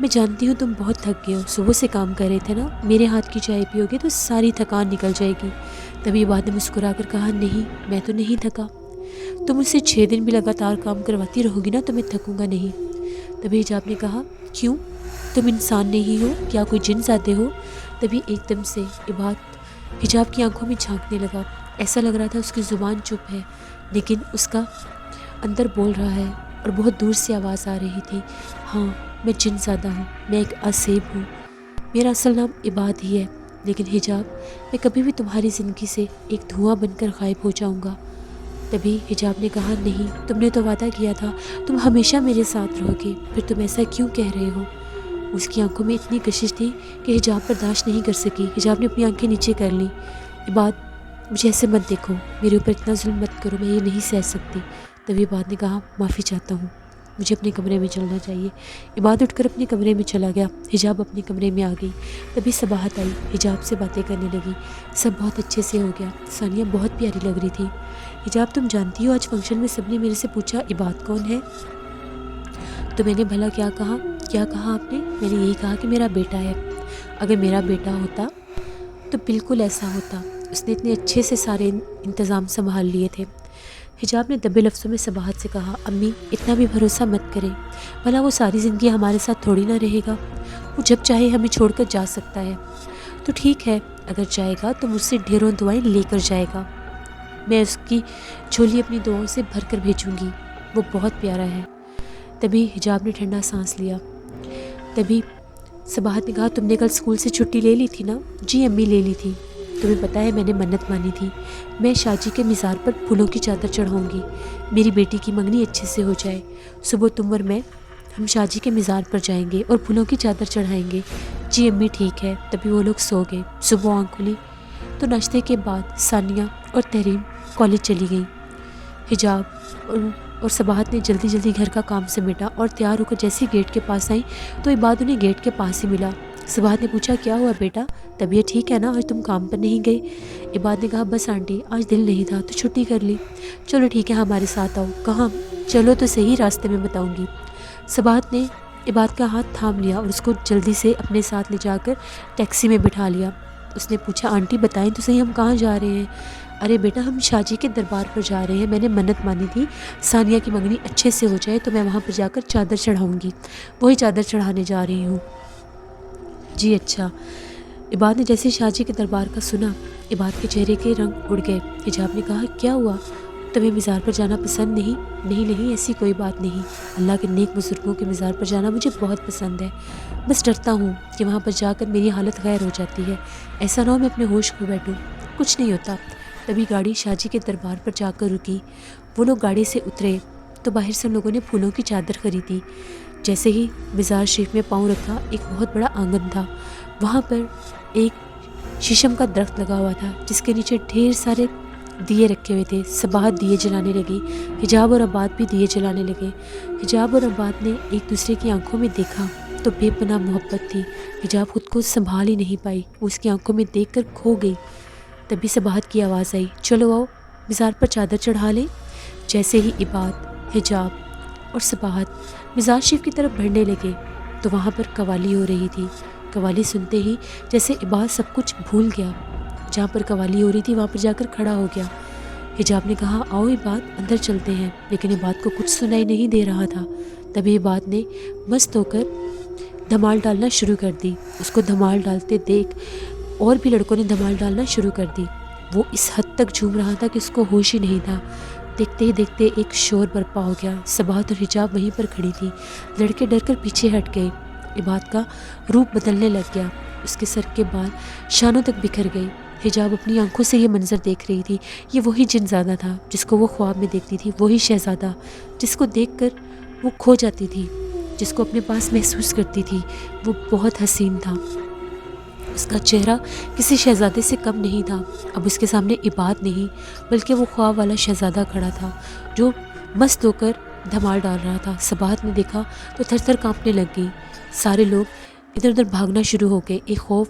میں جانتی ہوں تم بہت تھک گئے ہو، صبح سے کام کر رہے تھے نا، میرے ہاتھ کی چائے پیو گے تو ساری تھکان نکل جائے گی۔ تبھی عباد نے مسکرا کر کہا نہیں، میں تو نہیں تھکا، تم مجھ سے 6 دن بھی لگاتار کام کرواتی رہو گی نا تو میں تھکوں گا نہیں۔ تبھی حجاب نے کہا کیوں، تم انسان نہیں ہو کیا کوئی جن زادے ہو؟ تبھی ایک دم سے عباد حجاب کی آنکھوں میں جھانکنے لگا، ایسا لگ رہا تھا اس کی زبان چپ ہے لیکن اس کا اندر بول رہا ہے، اور بہت دور سے آواز آ رہی تھی، ہاں میں جن زادہ ہوں، میں ایک آسیب ہوں، میرا اصل نام عباد ہی ہے، لیکن حجاب میں کبھی بھی تمہاری زندگی سے ایک دھواں بن کر غائب ہو جاؤں گا۔ تبھی حجاب نے کہا نہیں، تم نے تو وعدہ کیا تھا تم ہمیشہ میرے ساتھ رہو گے، پھر تم ایسا کیوں کہہ رہے ہو؟ اس کی آنکھوں میں اتنی کشش تھی کہ حجاب برداشت نہیں کر سکی۔ حجاب نے اپنی آنکھیں نیچے کر لیں، عباد مجھے ایسے مت دیکھو، میرے اوپر اتنا ظلم مت کرو، میں یہ نہیں سہ سکتی۔ تبھی عباد نے کہا معافی چاہتا ہوں، مجھے اپنے کمرے میں چلنا چاہیے۔ عباد اٹھ کر اپنے کمرے میں چلا گیا، حجاب اپنے کمرے میں آ گئی۔ تبھی صباحت آئی، حجاب سے باتیں کرنے لگی، سب بہت اچھے سے ہو گیا، ثانیہ بہت پیاری لگ رہی تھی۔ حجاب تم جانتی ہو آج فنکشن میں سب نے میرے سے پوچھا عباد کون ہے؟ تو میں نے بھلا کیا کہا؟ کیا کہا آپ نے؟ میں نے یہی کہا کہ میرا بیٹا ہے، اگر میرا بیٹا ہوتا تو بالکل ایسا ہوتا، اس نے اتنے اچھے سے سارے انتظام سنبھال لیے تھے۔ حجاب نے دبے لفظوں میں صباحت سے کہا امی اتنا بھی بھروسہ مت کریں، بھلا وہ ساری زندگی ہمارے ساتھ تھوڑی نہ رہے گا، وہ جب چاہے ہمیں چھوڑ کر جا سکتا ہے، تو ٹھیک ہے اگر جائے گا تو مجھ سے ڈھیروں دعائیں لے کر جائے گا، میں اس کی جھولی اپنی دعاؤں سے بھر کر بھیجوں گی، وہ بہت پیارا ہے۔ تبھی حجاب نے ٹھنڈا سانس لیا۔ تبھی صباحت نے کہا تم نے کل اسکول سے چھٹی لے لی تھی نا؟ جی امی لے لی تھی، تمہیں پتہ ہے میں نے منت مانی تھی، میں شاجی کے مزار پر پھولوں کی چادر چڑھاؤں گی، میری بیٹی کی منگنی اچھے سے ہو جائے، صبح تم اور میں ہم شاجی کے مزار پر جائیں گے اور پھولوں کی چادر چڑھائیں گے۔ جی امی ٹھیک ہے۔ تبھی وہ لوگ سو گئے۔ صبح آنکھ کھلی تو ناشتے کے بعد ثانیہ اور تحریم کالج چلی گئیں۔ حجاب اور صباحت نے جلدی جلدی گھر کا کام سمیٹا اور تیار ہو کر جیسے گیٹ کے پاس آئیں تو عباد انہیں گیٹ کے پاس ہی ملا۔ صباحت نے پوچھا کیا ہوا بیٹا، طبیعت ٹھیک ہے نا، آج تم کام پر نہیں گئے؟ عباد نے کہا بس آنٹی آج دل نہیں تھا تو چھٹی کر لی۔ چلو ٹھیک ہے ہمارے ساتھ آؤ۔ کہاں؟ چلو تو صحیح، راستے میں بتاؤں گی۔ صباحت نے عباد کا ہاتھ تھام لیا اور اس کو جلدی سے اپنے ساتھ لے جا کر ٹیکسی میں بٹھا لیا۔ اس نے پوچھا آنٹی بتائیں تو صحیح ہم کہاں جا رہے ہیں؟ ارے بیٹا ہم شاجی کے دربار پر جا رہے ہیں، میں نے منت مانی تھی ثانیہ کی منگنی اچھے سے ہو جائے تو میں وہاں پر جا کر چادر چڑھاؤں گی، وہی چادر چڑھانے جا رہی ہوں۔ جی اچھا۔ عباد نے جیسے شاجی کے دربار کا سنا، عباد کے چہرے کے رنگ اڑ گئے۔ حجاب نے کہا کیا ہوا، تمہیں مزار پر جانا پسند نہیں؟ نہیں ایسی کوئی بات نہیں، اللہ کے نیک بزرگوں کے مزار پر جانا مجھے بہت پسند ہے، بس ڈرتا ہوں کہ وہاں پر جا کر میری حالت غیر ہو جاتی ہے، ایسا نہ ہو میں اپنے ہوش کھو بیٹھوں۔ کچھ نہیں ہوتا۔ تبھی گاڑی شاجی کے دربار پر جا کر رکی۔ وہ لوگ گاڑی سے اترے تو باہر سے لوگوں نے پھولوں کی چادر خریدی۔ جیسے ہی مزار شریف میں پاؤں رکھا ایک بہت بڑا آنگن تھا، وہاں پر ایک شیشم کا درخت لگا ہوا تھا جس کے نیچے ڈھیر سارے دیے رکھے ہوئے تھے۔ صباحت دیے جلانے لگی، حجاب اور عباد بھی دیے جلانے لگے۔ حجاب اور عباد نے ایک دوسرے کی آنکھوں میں دیکھا تو بے پناہ محبت تھی، حجاب خود کو سنبھال ہی نہیں پائی، وہ اس کی آنکھوں میں دیکھ کر کھو گئی۔ تبھی صباحت کی آواز آئی چلو آؤ مزار پر چادر چڑھا لیں۔ جیسے ہی عباد، حجاب اور صباحت مزار شریف کی طرف بڑھنے لگے تو وہاں پر قوالی ہو رہی تھی۔ قوالی سنتے ہی جیسے عباد سب کچھ بھول گیا، جہاں پر قوالی ہو رہی تھی وہاں پر جا کر کھڑا ہو گیا۔ حجاب نے کہا آؤ عباد اندر چلتے ہیں، لیکن عباد کو کچھ سنائی نہیں دے رہا تھا۔ تبھی عباد نے مست ہو کر دھمال ڈالنا شروع کر دی۔ اس کو دھمال ڈالتے دیکھ اور بھی لڑکوں نے دھمال ڈالنا شروع کر دی۔ وہ اس حد تک جھوم رہا تھا کہ اس کو ہوش ہی نہیں تھا۔ دیکھتے ہی دیکھتے ایک شور برپا ہو گیا۔ صباحت اور حجاب وہیں پر کھڑی تھی، لڑکے ڈر کر پیچھے ہٹ گئے۔ عباد کا روپ بدلنے لگ گیا، اس کے سر کے بال شانوں تک بکھر گئے۔ حجاب اپنی آنکھوں سے یہ منظر دیکھ رہی تھی، یہ وہی جن زادہ تھا جس کو وہ خواب میں دیکھتی تھی، وہی شہزادہ جس کو دیکھ کر وہ کھو جاتی تھی، جس کو اپنے پاس محسوس کرتی تھی۔ وہ بہت حسین تھا، اس کا چہرہ کسی شہزادے سے کم نہیں تھا۔ اب اس کے سامنے عباد نہیں بلکہ وہ خواب والا شہزادہ کھڑا تھا جو مست ہو کر دھمال ڈال رہا تھا۔ صباحت نے دیکھا تو تھر تھر کانپنے لگ گئی۔ سارے لوگ ادھر ادھر بھاگنا شروع ہو گئے، ایک خوف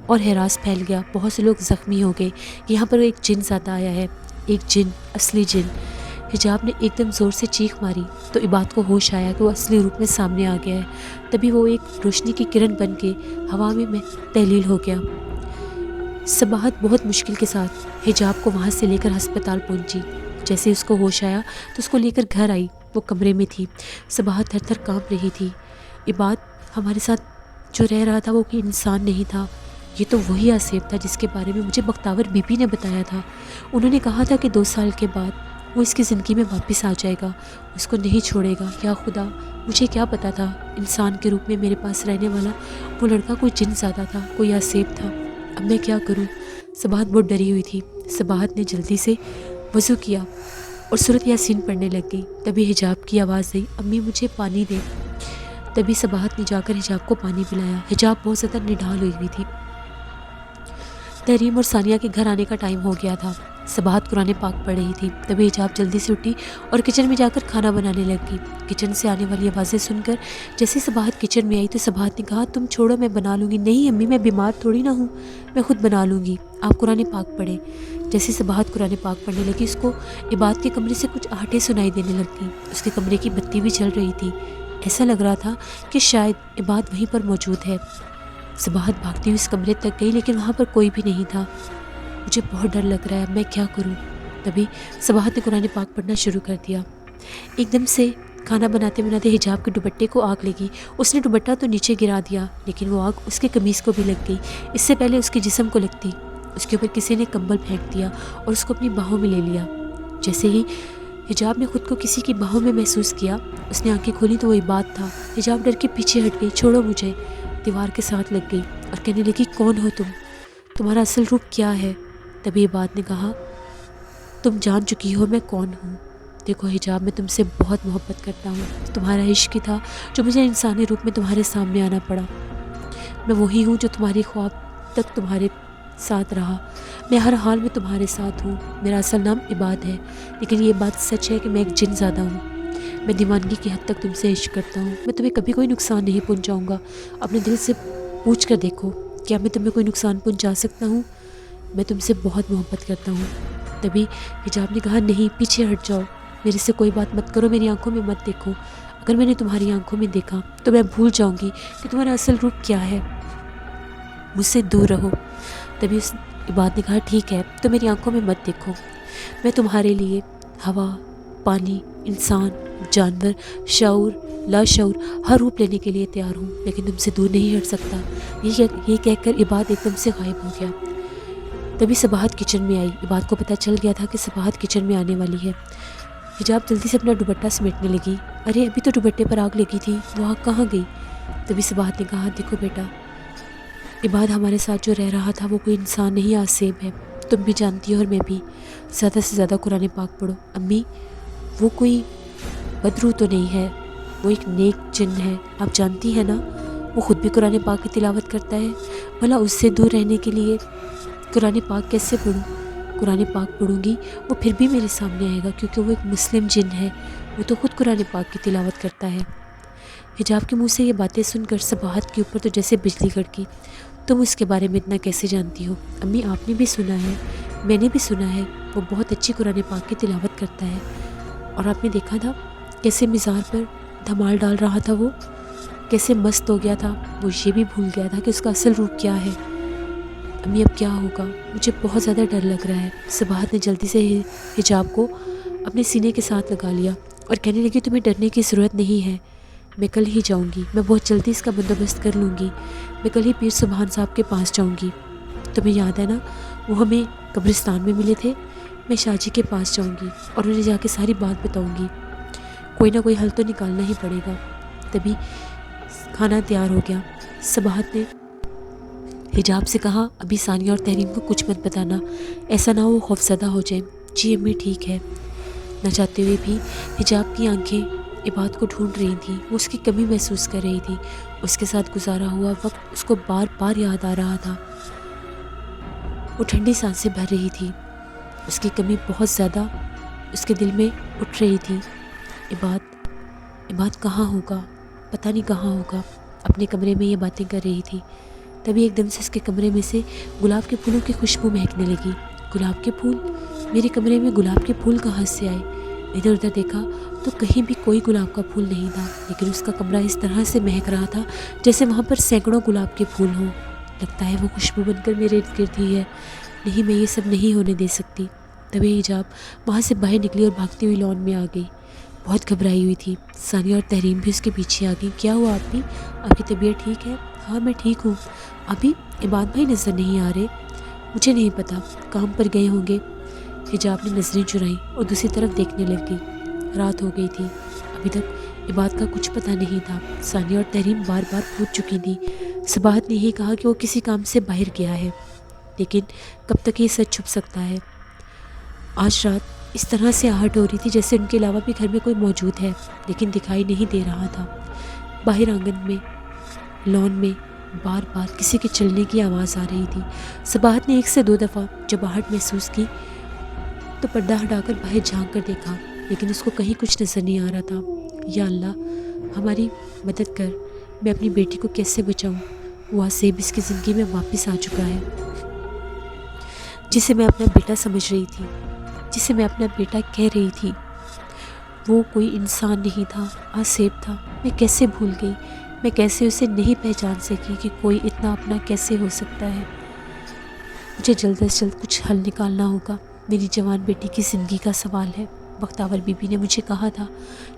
اور ہراس پھیل گیا، بہت سے لوگ زخمی ہو گئے۔ یہاں پر ایک جن زادہ آیا ہے، ایک جن، اصلی جن حجاب نے ایک دم زور سے چیخ ماری تو عباد کو ہوش آیا کہ وہ اصلی روپ میں سامنے آ گیا ہے۔ تبھی وہ ایک روشنی کی کرن بن کے ہوا میں تحلیل ہو گیا۔ صباحت بہت مشکل کے ساتھ حجاب کو وہاں سے لے کر ہسپتال پہنچی۔ جیسے اس کو ہوش آیا تو اس کو لے کر گھر آئی۔ وہ کمرے میں تھی۔ صباحت تھر تھر کانپ رہی تھی۔ عباد ہمارے ساتھ جو رہ رہا تھا وہ کوئی انسان نہیں تھا، یہ تو وہی آصف تھا جس کے بارے میں مجھے بختاور بی بی نے بتایا تھا۔ انہوں نے کہا تھا کہ 2 سال کے بعد وہ اس کی زندگی میں واپس آ جائے گا، اس کو نہیں چھوڑے گا۔ یا خدا، مجھے کیا پتا تھا انسان کے روپ میں میرے پاس رہنے والا وہ لڑکا کوئی جن زیادہ تھا، کوئی آصف تھا۔ اب میں کیا کروں؟ صباحت بہت ڈری ہوئی تھی۔ صباحت نے جلدی سے وضو کیا اور سورۃ یاسین پڑھنے لگ گئی۔ تبھی حجاب کی آواز آئی، امی مجھے پانی دے۔ تبھی صباحت نے جا کر حجاب کو پانی پلایا۔ حجاب بہت زیادہ نڈھال ہوئی تھی۔ تحریم اور ثانیہ کے گھر آنے کا ٹائم ہو گیا تھا۔ صباحت قرآن پاک پڑھ رہی تھی۔ تبھی حجاب جلدی سے اٹھی اور کچن میں جا کر کھانا بنانے لگ گئی۔ کچن سے آنے والی آوازیں سن کر جیسے صباحت کچن میں آئی تو صباحت نے کہا، تم چھوڑو میں بنا لوں گی۔ نہیں امی، میں بیمار تھوڑی نہ ہوں، میں خود بنا لوں گی، آپ قرآن پاک پڑھیں۔ جیسے صباحت قرآن پاک پڑھنے لگی، اس کو عباد کے کمرے سے کچھ آہٹیں سنائی دینے لگ گئیں۔ اس کے کمرے کی بتی بھی جل رہی تھی۔ ایسا لگ رہا تھا کہ شاید عباد وہیں پر موجود ہے۔ صباحت بھاگتی ہوئی اس کمرے تک گئی لیکن وہاں پر کوئی بھی نہیں تھا۔ مجھے بہت ڈر لگ رہا ہے، میں کیا کروں؟ تبھی صباحت نے قرآن پاک پڑھنا شروع کر دیا۔ ایک دم سے کھانا بناتے بناتے حجاب کے دوپٹے کو آگ لگی۔ اس نے دوپٹہ تو نیچے گرا دیا لیکن وہ آگ اس کے قمیص کو بھی لگ گئی۔ اس سے پہلے اس کے جسم کو لگتی، اس کے اوپر کسی نے کمبل پھینک دیا اور اس کو اپنی باہوں میں لے لیا۔ جیسے ہی حجاب نے خود کو کسی کی باہوں میں محسوس کیا، اس نے آنکھیں کھولی تو وہ عباد تھا۔ حجاب ڈر کے پیچھے ہٹ گئی، چھوڑو مجھے، دیوار کے ساتھ لگ گئی اور کہنے لگی، کون ہو تم؟ تمہارا اصل روپ کیا ہے؟ تبھی عباد نے کہا، تم جان چکی ہو میں کون ہوں۔ دیکھو حجاب، میں تم سے بہت محبت کرتا ہوں، تمہارا عشق ہی تھا جو مجھے انسانی روپ میں تمہارے سامنے آنا پڑا۔ میں وہی ہوں جو تمہاری خواب تک تمہارے ساتھ رہا، میں ہر حال میں تمہارے ساتھ ہوں۔ میرا اصل نام عباد ہے، لیکن یہ بات سچ ہے کہ میں ایک جن زادہ ہوں۔ میں دیوانگی کی حد تک تم سے عشق کرتا ہوں۔ میں تمہیں کبھی کوئی نقصان نہیں پہنچاؤں گا۔ اپنے دل سے پوچھ کر دیکھو، کیا میں تمہیں کوئی نقصان پہنچا سکتا ہوں؟ میں تم سے بہت محبت کرتا ہوں۔ تبھی حجاب نے کہا، نہیں، پیچھے ہٹ جاؤ، میرے سے کوئی بات مت کرو، میری آنکھوں میں مت دیکھو۔ اگر میں نے تمہاری آنکھوں میں دیکھا تو میں بھول جاؤں گی کہ تمہارا اصل روپ کیا ہے، مجھ سے دور رہو۔ تبھی اس عباد نے کہا، ٹھیک ہے، تو میری آنکھوں میں مت دیکھو، میں تمہارے لیے ہوا، پانی، انسان، جانور، شعور، لاشعور، ہر روپ لینے کے لیے تیار ہوں، لیکن تم سے دور نہیں ہٹ سکتا۔ یہ کہہ کر عباد ایک دم سے غائب ہو گیا۔ تبھی صباحت کچن میں آئی۔ عباد کو پتہ چل گیا تھا کہ صباحت کچن میں آنے والی ہے۔ حجاب جلدی سے اپنا دوپٹہ سمیٹنے لگی۔ ارے ابھی تو دوپٹے پر آگ لگی تھی، وہ آگ کہاں گئی؟ تبھی صباحت نے کہا، دیکھو بیٹا، عباد ہمارے ساتھ جو رہ رہا تھا وہ کوئی انسان نہیں، آصف ہے، تم بھی جانتی ہو اور میں بھی۔ زیادہ سے زیادہ قرآن پاک پڑھو۔ امی، وہ کوئی بدروح تو نہیں ہے، وہ ایک نیک جن ہے، آپ جانتی ہیں نا، وہ خود بھی قرآن پاک کی تلاوت کرتا ہے۔ بھلا اس سے دور رہنے کے لیے قرآن پاک کیسے پڑھوں؟ قرآن پاک پڑھوں گی وہ پھر بھی میرے سامنے آئے گا، کیونکہ وہ ایک مسلم جن ہے، وہ تو خود قرآن پاک کی تلاوت کرتا ہے۔ حجاب کے منہ سے یہ باتیں سن کر صباحت کے اوپر تو جیسے بجلی کڑکی۔ تم اس کے بارے میں اتنا کیسے جانتی ہو؟ امی، آپ نے بھی سنا ہے، میں نے بھی سنا ہے، وہ بہت اچھی قرآن پاک کی تلاوت کرتا ہے، اور آپ نے دیکھا تھا کیسے مزار پر دھمال ڈال رہا تھا، وہ کیسے مست ہو گیا تھا، وہ یہ بھی بھول گیا تھا کہ اس کا اصل روپ کیا ہے۔ امی، اب کیا ہوگا؟ مجھے بہت زیادہ ڈر لگ رہا ہے۔ صباحت نے جلدی سے حجاب کو اپنے سینے کے ساتھ لگا لیا اور کہنے لگی، تمہیں ڈرنے کی ضرورت نہیں ہے، میں کل ہی جاؤں گی، میں بہت جلدی اس کا بندوبست کر لوں گی، میں کل ہی پیر سبحان صاحب کے پاس جاؤں گی۔ تمہیں یاد ہے نا، وہ ہمیں قبرستان میں ملے تھے، میں شاہ جی کے پاس جاؤں گی اور انہیں جا کے ساری بات بتاؤں گی، کوئی نہ کوئی حل تو نکالنا ہی پڑے گا۔ تبھی کھانا تیار ہو گیا۔ صباحت نے حجاب سے کہا، ابھی ثانیہ اور تحریم کو کچھ مت بتانا، ایسا نہ ہو وہ خوفزدہ ہو جائیں۔ جی امی، ٹھیک ہے۔ نہ چاہتے ہوئے بھی حجاب کی آنکھیں عباد کو ڈھونڈ رہی تھیں، وہ اس کی کمی محسوس کر رہی تھی، اس کے ساتھ گزارا ہوا وقت اس کو بار بار یاد آ رہا تھا۔ وہ ٹھنڈی سانسیں بھر رہی تھی، اس کی کمی بہت زیادہ اس کے دل میں اٹھ رہی تھی۔ عباد کہاں ہوگا، پتہ نہیں کہاں ہوگا، اپنے کمرے میں یہ باتیں کر رہی تھی۔ تبھی ایک دم سے اس کے کمرے میں سے گلاب کے پھولوں کی خوشبو مہکنے لگی۔ گلاب کے پھول؟ میرے کمرے میں گلاب کے پھول کہاں سے آئے؟ ادھر ادھر دیکھا تو کہیں بھی کوئی گلاب کا پھول نہیں تھا، لیکن اس کا کمرہ اس طرح سے مہک رہا تھا جیسے وہاں پر سینکڑوں گلاب کے پھول ہوں۔ لگتا ہے وہ خوشبو بن کر میرے ارد گرد ہی ہے۔ نہیں، میں یہ سب نہیں ہونے دے سکتی۔ تبھی حجاب وہاں سے باہر نکلی اور بھاگتی ہوئی لان میں آ گئی۔ بہت گھبرائی ہوئی تھی۔ ثانیہ اور تحریم بھی اس کے پیچھے آ گئی۔ کیا ہوا آپی؟ آپ کی طبیعت ٹھیک ہے؟ ہاں میں ٹھیک ہوں۔ ابھی عباد بھائی نظر نہیں آ رہے؟ مجھے نہیں پتا، کام پر گئے ہوں گے۔ حجاب نے نظریں چرائیں اور دوسری طرف دیکھنے لگ گئی۔ رات ہو گئی تھی، ابھی تک عباد کا کچھ پتہ نہیں تھا۔ ثانیہ اور تحریم بار بار پوچھ چکی تھی۔ صباحت نے یہی کہا کہ وہ کسی کام سے باہر گیا ہے، لیکن کب تک یہ سچ چھپ سکتا ہے؟ آج رات اس طرح سے آہٹ ہو رہی تھی جیسے ان کے علاوہ بھی گھر میں کوئی موجود ہے، لیکن دکھائی نہیں دے رہا تھا۔ باہر آنگن میں، لان میں بار بار کسی کے چلنے کی آواز آ رہی تھی۔ صباحت نے 1 سے 2 دفعہ جب آہٹ محسوس کی تو پردہ ہٹا کر باہر جھانک کر دیکھا، لیکن اس کو کہیں کچھ نظر نہیں آ رہا تھا۔ یا اللہ ہماری مدد کر، میں اپنی بیٹی کو کیسے بچاؤں؟ وہ آصف اس کی زندگی میں واپس آ چکا ہے، جسے میں اپنا بیٹا سمجھ رہی تھی، جسے میں اپنا بیٹا کہہ رہی تھی۔ وہ کوئی انسان نہیں تھا، آصف تھا۔ میں کیسے بھول گئی؟ میں کیسے اسے نہیں پہچان سکی کہ کوئی اتنا اپنا کیسے ہو سکتا ہے؟ مجھے جلد از جلد کچھ حل نکالنا ہوگا۔ میری جوان بیٹی کی زندگی کا سوال ہے۔ بختاور بی بی نے مجھے کہا تھا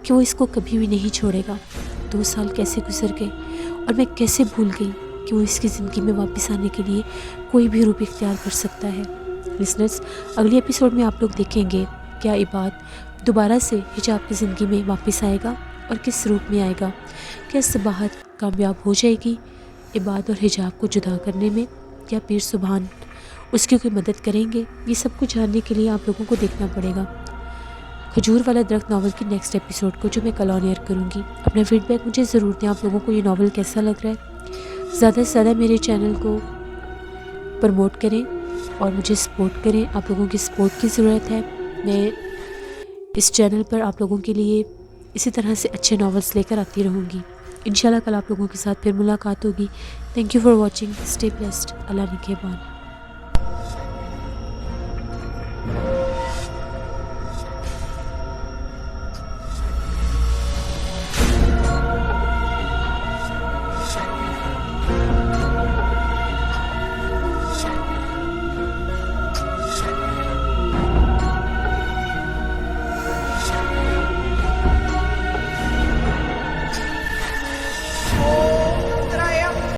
کہ وہ اس کو کبھی بھی نہیں چھوڑے گا۔ 2 سال کیسے گزر گئے اور میں کیسے بھول گئی کہ وہ اس کی زندگی میں واپس آنے کے لیے کوئی بھی روپ اختیار کر سکتا ہے۔ لسنرز، اگلی ایپیسوڈ میں آپ لوگ دیکھیں گے کیا عباد دوبارہ سے حجاب کی زندگی میں واپس آئے گا اور کس روپ میں آئے گا؟ کیا صباحت کامیاب ہو جائے گی عباد اور حجاب کو جدا کرنے میں، یا پیر سبحان اس کی کوئی مدد کریں گے؟ یہ سب کچھ جاننے کے لیے آپ لوگوں کو دیکھنا پڑے گا کھجور والا درخت ناول کی نیکسٹ ایپیسوڈ کو، جو میں کل آن ایئر کروں گی۔ اپنا فیڈ بیک مجھے ضرور دیں، آپ لوگوں کو یہ ناول کیسا لگ رہا ہے۔ زیادہ سے زیادہ میرے چینل کو پروموٹ کریں اور مجھے سپورٹ کریں۔ آپ لوگوں کی سپورٹ کی ضرورت ہے۔ میں اس چینل پر آپ لوگوں کے لیے اسی طرح سے اچھے ناولز لے کر آتی رہوں گی۔ انشاءاللہ کل آپ لوگوں کے ساتھ پھر ملاقات ہوگی۔ Thank you for watching, stay blessed, اللہ نگہبان۔